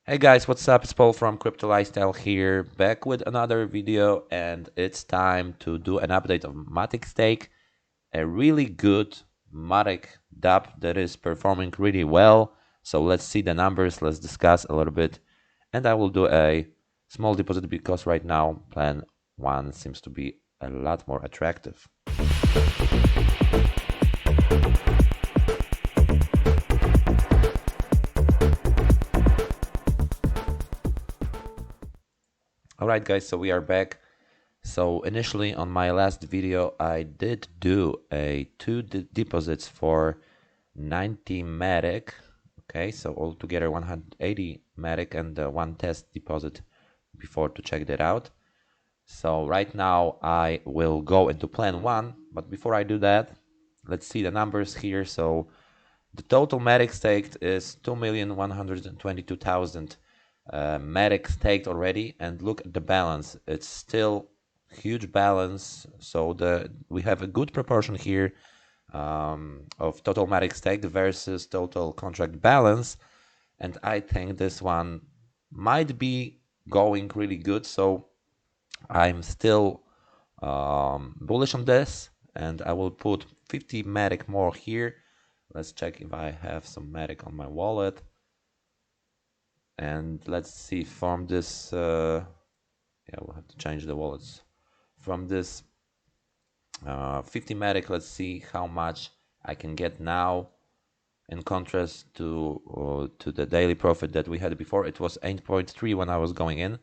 Hey guys, what's up? It's Paul from Crypto Lifestyle here, back with another video, and it's time to do an update of MATICstake, a really good MATIC dapp that is performing really well. So let's see the numbers, let's discuss a little bit, and I will do a small deposit because right now plan 1 seems to be a lot more attractive. Alright guys, so we are back. So initially on my last video, I did do a two deposits for 90 MATIC. Okay, so altogether 180 MATIC and one test deposit before to check that out. So right now I will go into plan 1, but before I do that, let's see the numbers here. So the total MATIC staked is 2,122,000 MATIC staked already, and look at the balance. It's still huge balance. So we have a good proportion here of total MATIC staked versus total contract balance, and I think this one might be going really good. So I'm still bullish on this, and I will put 50 MATIC more here. Let's check if I have some MATIC on my wallet. And let's see from this, yeah, we'll have to change the wallets. From this 50 MATIC, let's see how much I can get now. In contrast to the daily profit that we had before, it was 8.3 when I was going in.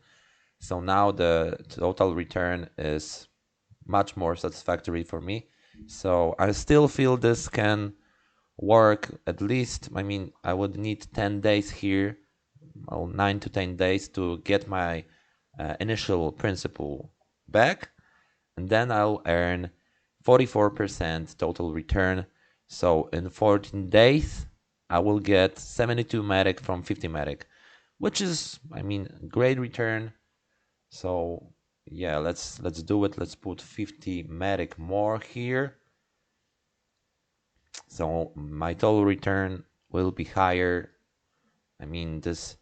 So now the total return is much more satisfactory for me. So I still feel this can work at least. I mean, I would need 10 days here, well, 9 to 10 days to get my initial principal back, and then I'll earn 44% total return. So in 14 days, I will get 72 MATIC from 50 MATIC, which is, I mean, great return. So yeah, let's do it. Let's put 50 MATIC more here. So my total return will be higher. I mean, these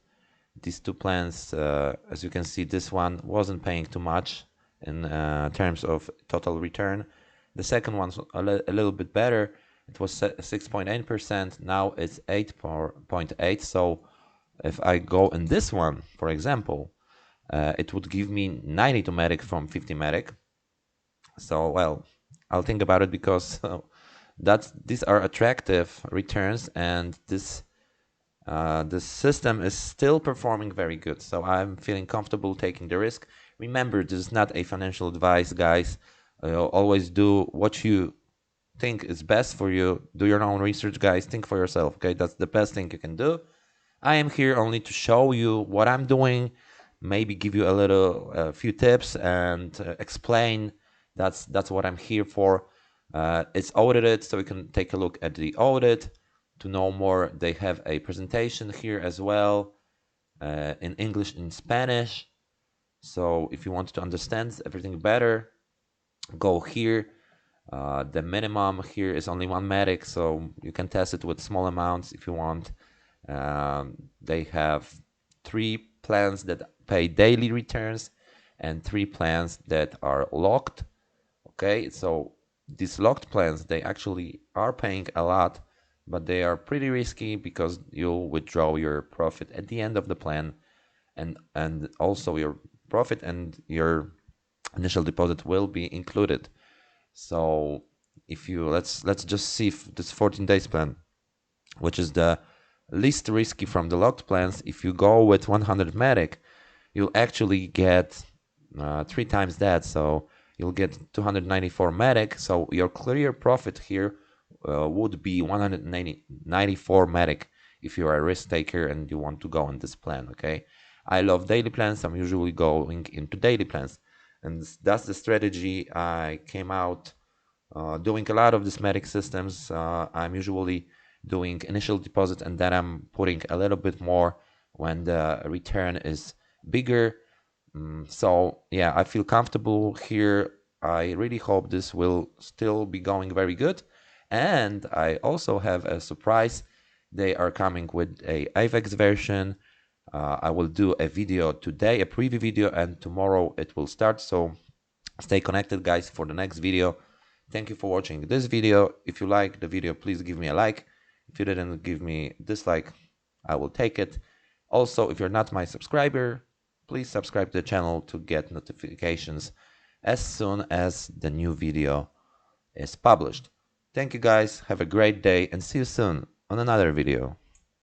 two plans, as you can see, this one wasn't paying too much in terms of total return. The second one's a little bit better. It was 6.8%. Now it's 8.8. So if I go in this one, for example, it would give me 92 MATIC from 50 MATIC. So, well, I'll think about it because these are attractive returns, and this system is still performing very good. So I'm feeling comfortable taking the risk. Remember, this is not a financial advice, guys. Always do what you think is best for you. Do your own research, guys. Think for yourself. Okay, that's the best thing you can do. I am here only to show you what I'm doing, maybe give you a few tips and explain. That's what I'm here for. It's audited, so you can take a look at the audit to know more. They have a presentation here as well, in English and Spanish. So if you want to understand everything better, go here. The minimum here is only 1 MATIC, so you can test it with small amounts if you want. They have 3 plans that pay daily returns and 3 plans that are locked. Okay, so these locked plans, they actually are paying a lot, but they are pretty risky because you'll withdraw your profit at the end of the plan, and also your profit and your initial deposit will be included. So if you let's just see if this 14 days plan, which is the least risky from the locked plans, if you go with 100 MATIC, you'll actually get 3 times that. So you'll get 294 MATIC. So your clear profit here would be 194 MATIC if you are a risk taker and you want to go on this plan. Okay, I love daily plans. I'm usually going into daily plans, and that's the strategy I came out doing a lot of these MATIC systems. I'm usually doing initial deposit, and then I'm putting a little bit more when the return is bigger. So yeah, I feel comfortable here. I really hope this will still be going very good. And I also have a surprise. They are coming with a AVEX version I will do a video today, a preview video, and tomorrow it will start. So stay connected, guys, for the next video. Thank you for watching this video. If you like the video, please give me a like. If you didn't give me a dislike, I will take it. Also, if you're not my subscriber, please subscribe to the channel to get notifications as soon as the new video is published. Thank you, guys. Have a great day and see you soon on another video.